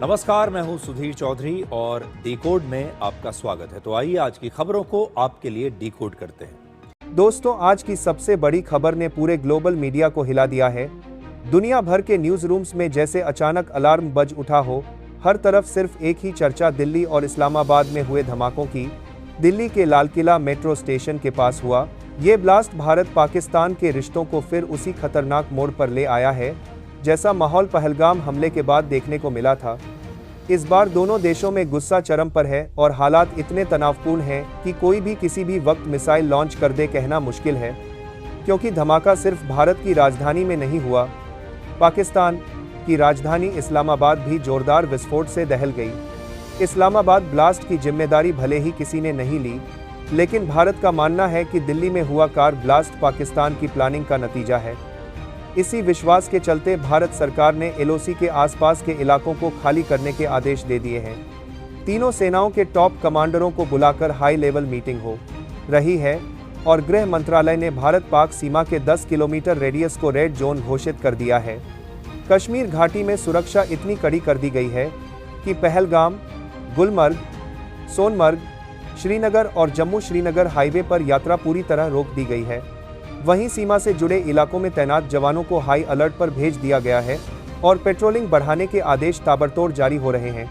नमस्कार, मैं हूं सुधीर चौधरी और डिकोड में आपका स्वागत है। तो आइए आज की खबरों को आपके लिए डिकोड करते हैं। दोस्तों, आज की सबसे बड़ी खबर ने पूरे ग्लोबल मीडिया को हिला दिया है। दुनिया भर के न्यूज रूम्स में जैसे अचानक अलार्म बज उठा हो। हर तरफ सिर्फ एक ही चर्चा दिल्ली और इस्लामाबाद में हुए धमाकों की। दिल्ली के लाल किला मेट्रो स्टेशन के पास हुआ ये ब्लास्ट भारत पाकिस्तान के रिश्तों को फिर उसी खतरनाक मोड़ पर ले आया है जैसा माहौल पहलगाम हमले के बाद देखने को मिला था। इस बार दोनों देशों में गुस्सा चरम पर है और हालात इतने तनावपूर्ण हैं कि कोई भी किसी भी वक्त मिसाइल लॉन्च कर दे कहना मुश्किल है, क्योंकि धमाका सिर्फ भारत की राजधानी में नहीं हुआ। पाकिस्तान की राजधानी इस्लामाबाद भी जोरदार विस्फोट से दहल गई। इस्लामाबाद ब्लास्ट की जिम्मेदारी भले ही किसी ने नहीं ली, लेकिन भारत का मानना है कि दिल्ली में हुआ कार ब्लास्ट पाकिस्तान की प्लानिंग का नतीजा है। इसी विश्वास के चलते भारत सरकार ने एलओसी के आसपास के इलाकों को खाली करने के आदेश दे दिए हैं। तीनों सेनाओं के टॉप कमांडरों को बुलाकर हाई लेवल मीटिंग हो रही है और गृह मंत्रालय ने भारत पाक सीमा के 10 किलोमीटर रेडियस को रेड जोन घोषित कर दिया है। कश्मीर घाटी में सुरक्षा इतनी कड़ी कर दी गई है कि पहलगाम, गुलमर्ग, सोनमर्ग, श्रीनगर और जम्मू श्रीनगर हाईवे पर यात्रा पूरी तरह रोक दी गई है। वहीं सीमा से जुड़े इलाकों में तैनात जवानों को हाई अलर्ट पर भेज दिया गया है और पेट्रोलिंग बढ़ाने के आदेश ताबड़तोड़ जारी हो रहे हैं।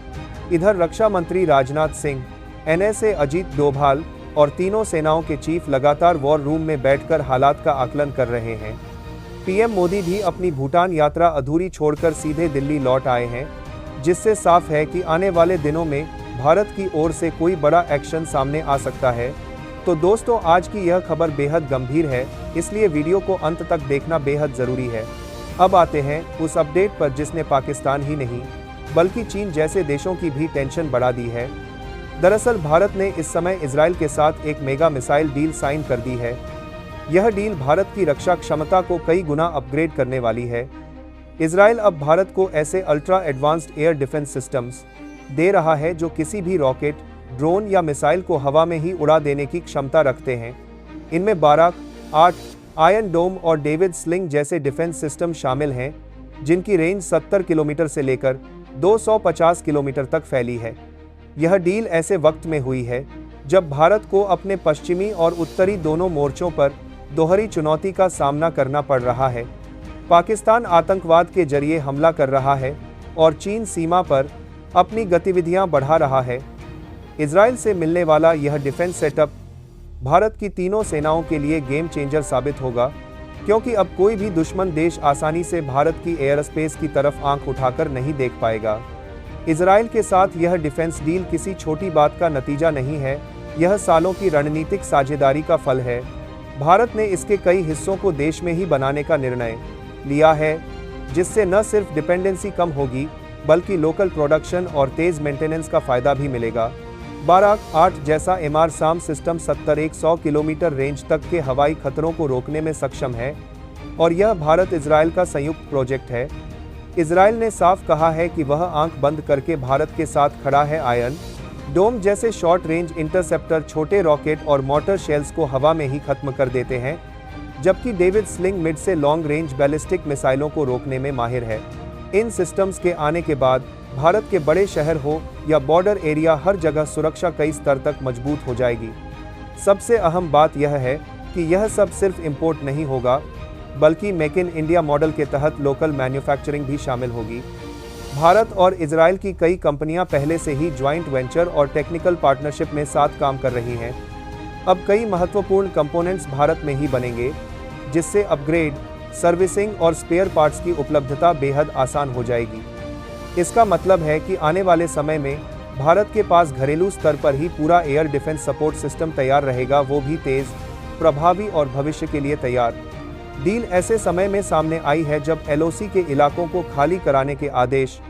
इधर रक्षा मंत्री राजनाथ सिंह, एनएसए अजीत डोभाल और तीनों सेनाओं के चीफ लगातार वॉर रूम में बैठकर हालात का आकलन कर रहे हैं। पीएम मोदी भी अपनी भूटान यात्रा अधूरी छोड़कर सीधे दिल्ली लौट आए हैं, जिससे साफ है कि आने वाले दिनों में भारत की ओर से कोई बड़ा एक्शन सामने आ सकता है। तो दोस्तों, आज की यह खबर बेहद गंभीर है, इसलिए वीडियो को अंत तक देखना बेहद जरूरी है। अब आते हैं उस अपडेट पर जिसने पाकिस्तान ही नहीं बल्कि चीन जैसे देशों की भी टेंशन बढ़ा दी है। दरअसल भारत ने इस समय इजराइल के साथ एक मेगा मिसाइल डील साइन कर दी है। यह डील भारत की रक्षा क्षमता को कई गुना अपग्रेड करने वाली है। इजराइल अब भारत को ऐसे ultra advanced air defence systems दे रहा है जो किसी भी रॉकेट, ड्रोन या मिसाइल को हवा में ही उड़ा देने की क्षमता रखते हैं। इनमें बाराक 8, आयरन डोम और डेविड स्लिंग जैसे डिफेंस सिस्टम शामिल हैं, जिनकी रेंज 70 किलोमीटर से लेकर 250 किलोमीटर तक फैली है। यह डील ऐसे वक्त में हुई है जब भारत को अपने पश्चिमी और उत्तरी दोनों मोर्चों पर दोहरी चुनौती का सामना करना पड़ रहा है। पाकिस्तान आतंकवाद के जरिए हमला कर रहा है और चीन सीमा पर अपनी गतिविधियां बढ़ा रहा है। इजराइल से मिलने वाला यह डिफेंस सेटअप भारत की तीनों सेनाओं के लिए गेम चेंजर साबित होगा, क्योंकि अब कोई भी दुश्मन देश आसानी से भारत की एयर स्पेस की तरफ आंख उठाकर नहीं देख पाएगा। इजराइल के साथ यह डिफेंस डील किसी छोटी बात का नतीजा नहीं है, यह सालों की रणनीतिक साझेदारी का फल है। भारत ने इसके कई हिस्सों को देश में ही बनाने का निर्णय लिया है, जिससे न सिर्फ डिपेंडेंसी कम होगी बल्कि लोकल प्रोडक्शन और तेज मेंटेनेंस का फायदा भी मिलेगा। बाराक 8 जैसा एमआर-साम सिस्टम 70-100 किलोमीटर रेंज तक के हवाई खतरों को रोकने में सक्षम है और यह भारत इजराइल का संयुक्त प्रोजेक्ट है। इजराइल ने साफ कहा है कि वह आंख बंद करके भारत के साथ खड़ा है। आयरन डोम जैसे शॉर्ट रेंज इंटरसेप्टर छोटे रॉकेट और मोटर शेल्स को हवा में ही खत्म कर देते हैं, जबकि डेविड स्लिंग मिड से लॉन्ग रेंज बैलिस्टिक मिसाइलों को रोकने में माहिर है। इन सिस्टम्स के आने के बाद भारत के बड़े शहर हो या बॉर्डर एरिया, हर जगह सुरक्षा कई स्तर तक मजबूत हो जाएगी। सबसे अहम बात यह है कि यह सब सिर्फ इंपोर्ट नहीं होगा, बल्कि मेक इन इंडिया मॉडल के तहत लोकल मैन्युफैक्चरिंग भी शामिल होगी। भारत और इजराइल की कई कंपनियां पहले से ही ज्वाइंट वेंचर और टेक्निकल पार्टनरशिप में साथ काम कर रही हैं। अब कई महत्वपूर्ण कंपोनेंट्स भारत में ही बनेंगे, जिससे अपग्रेड, सर्विसिंग और स्पेयर पार्ट्स की उपलब्धता बेहद आसान हो जाएगी। इसका मतलब है कि आने वाले समय में भारत के पास घरेलू स्तर पर ही पूरा एयर डिफेंस सपोर्ट सिस्टम तैयार रहेगा, वो भी तेज, प्रभावी और भविष्य के लिए तैयार। डील ऐसे समय में सामने आई है जब एलओसी के इलाकों को खाली कराने के आदेश,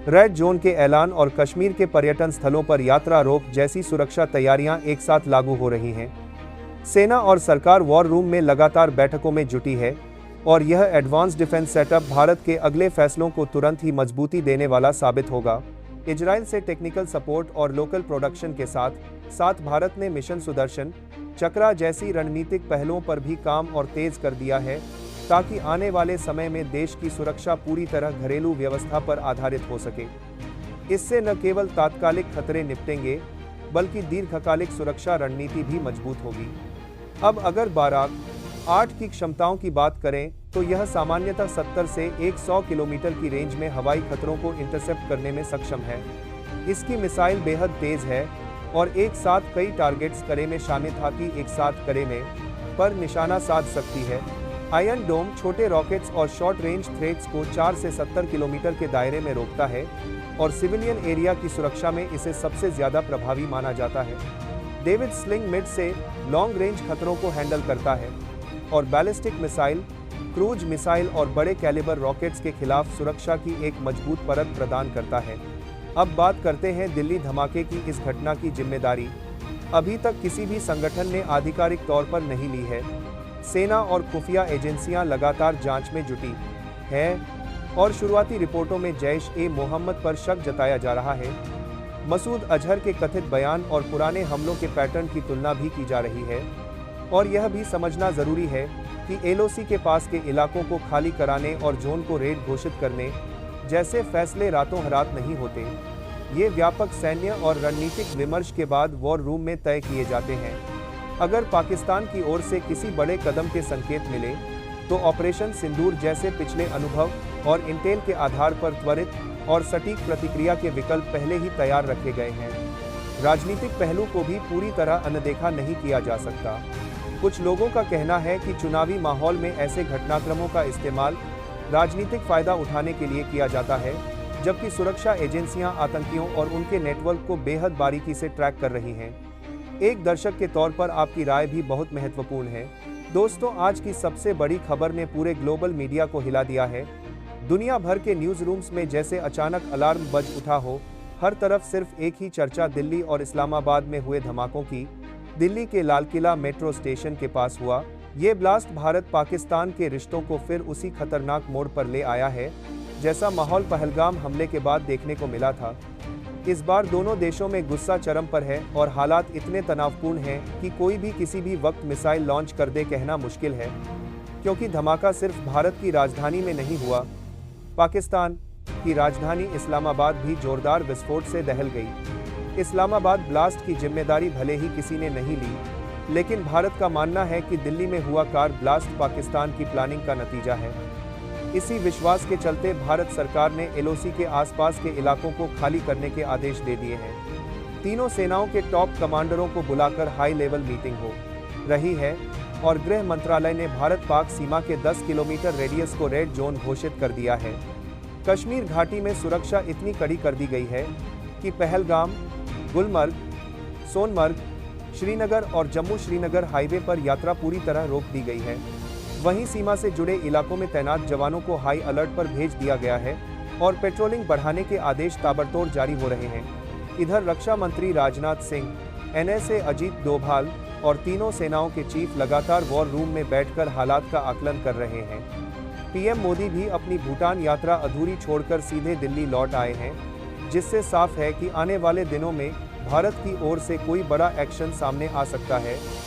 रेड जोन के ऐलान और कश्मीर के पर्यटन स्थलों पर यात्रा रोक जैसी सुरक्षा तैयारियां एक साथ लागू हो रही हैं। सेना और सरकार वॉर रूम में लगातार बैठकों में जुटी है और यह एडवांस डिफेंस सेटअप भारत के अगले फैसलों को तुरंत ही मजबूती देने वाला साबित होगा। इजराइल से टेक्निकल सपोर्ट और लोकल प्रोडक्शन के साथ साथ भारत ने मिशन सुदर्शन चक्रा जैसी रणनीतिक पहलों पर भी काम और तेज कर दिया है, ताकि आने वाले समय में देश की सुरक्षा पूरी तरह घरेलू व्यवस्था पर आधारित हो सके। इससे न केवल तात्कालिक खतरे निपटेंगे, बल्कि दीर्घकालिक सुरक्षा रणनीति भी मजबूत होगी। अब अगर बाराक 8 की क्षमताओं की बात करें, तो यह सामान्यतः 70 से 100 किलोमीटर की रेंज में हवाई खतरों को इंटरसेप्ट करने में सक्षम है। इसकी मिसाइल बेहद तेज है और एक साथ कई टारगेट्स करे में शामिल था कि एक साथ करे में पर निशाना साध सकती है। आयरन डोम छोटे रॉकेट्स और शॉर्ट रेंज थ्रेट्स को 4 से 70 किलोमीटर के दायरे में रोकता है और सिविलियन एरिया की सुरक्षा में इसे सबसे ज्यादा प्रभावी माना जाता है। डेविड स्लिंग मिड से लॉन्ग रेंज खतरों को हैंडल करता है और बैलिस्टिक मिसाइल, क्रूज मिसाइल और बड़े कैलिबर रॉकेट्स के खिलाफ सुरक्षा की एक मजबूत परत प्रदान करता है। अब बात करते हैं दिल्ली धमाके की। इस घटना की जिम्मेदारी अभी तक किसी भी संगठन ने आधिकारिक तौर पर नहीं ली है। सेना और खुफिया एजेंसियां लगातार जांच में जुटी हैं और शुरुआती रिपोर्टों में जैश-ए-मोहम्मद पर शक जताया जा रहा है। मसूद अजहर के कथित बयान और पुराने हमलों के पैटर्न की तुलना भी की जा रही है और यह भी समझना जरूरी है कि एलओसी के पास के इलाकों को खाली कराने और जोन को रेड घोषित करने जैसे फैसले रातों रात नहीं होते। ये व्यापक सैन्य और रणनीतिक विमर्श के बाद वॉर रूम में तय किए जाते हैं। अगर पाकिस्तान की ओर से किसी बड़े कदम के संकेत मिले, तो ऑपरेशन सिंदूर जैसे पिछले अनुभव और इंटेल के आधार पर त्वरित और सटीक प्रतिक्रिया के विकल्प पहले ही तैयार रखे गए हैं। राजनीतिक पहलू को भी पूरी तरह अनदेखा नहीं किया जा सकता। कुछ लोगों का कहना है कि चुनावी माहौल में ऐसे घटनाक्रमों का इस्तेमाल राजनीतिक फायदा उठाने के लिए किया जाता है, जबकि सुरक्षा एजेंसियां आतंकियों और उनके नेटवर्क को बेहद बारीकी से ट्रैक कर रही हैं। एक दर्शक के तौर पर आपकी राय भी बहुत महत्वपूर्ण है। दोस्तों, आज की सबसे बड़ी खबर ने पूरे ग्लोबल मीडिया को हिला दिया है। दुनिया भर के न्यूज रूम्स में जैसे अचानक अलार्म बज उठा हो। हर तरफ सिर्फ एक ही चर्चा दिल्ली और इस्लामाबाद में हुए धमाकों की। दिल्ली के लाल किला मेट्रो स्टेशन के पास हुआ ये ब्लास्ट भारत पाकिस्तान के रिश्तों को फिर उसी खतरनाक मोड़ पर ले आया है, जैसा माहौल पहलगाम हमले के बाद देखने को मिला था। इस बार दोनों देशों में गुस्सा चरम पर है और हालात इतने तनावपूर्ण हैं कि कोई भी किसी भी वक्त मिसाइल लॉन्च कर दे कहना मुश्किल है, क्योंकि धमाका सिर्फ भारत की राजधानी में नहीं हुआ। पाकिस्तान की राजधानी इस्लामाबाद भी जोरदार विस्फोट से दहल गई। इस्लामाबाद ब्लास्ट की जिम्मेदारी भले ही किसी ने नहीं ली, लेकिन भारत का मानना है कि दिल्ली में हुआ कार ब्लास्ट पाकिस्तान की प्लानिंग का नतीजा है। इसी विश्वास के चलते भारत सरकार ने एलओसी के आसपास के इलाकों को खाली करने के आदेश दे दिए हैं। तीनों सेनाओं के टॉप कमांडरों को बुलाकर हाई लेवल मीटिंग हो रही है और गृह मंत्रालय ने भारत पाक सीमा के 10 किलोमीटर रेडियस को रेड जोन घोषित कर दिया है। कश्मीर घाटी में सुरक्षा इतनी कड़ी कर दी गई है कि पहलगाम, गुलमर्ग, सोनमर्ग, श्रीनगर और जम्मू श्रीनगर हाईवे पर यात्रा पूरी तरह रोक दी गई है। वहीं सीमा से जुड़े इलाकों में तैनात जवानों को हाई अलर्ट पर भेज दिया गया है और पेट्रोलिंग बढ़ाने के आदेश ताबड़तोड़ जारी हो रहे हैं। इधर रक्षा मंत्री राजनाथ सिंह, एनएसए अजीत डोभाल और तीनों सेनाओं के चीफ लगातार वॉर रूम में बैठकर हालात का आकलन कर रहे हैं। पीएम मोदी भी अपनी भूटान यात्रा अधूरी छोड़कर सीधे दिल्ली लौट आए हैं, जिससे साफ है कि आने वाले दिनों में भारत की ओर से कोई बड़ा एक्शन सामने आ सकता है।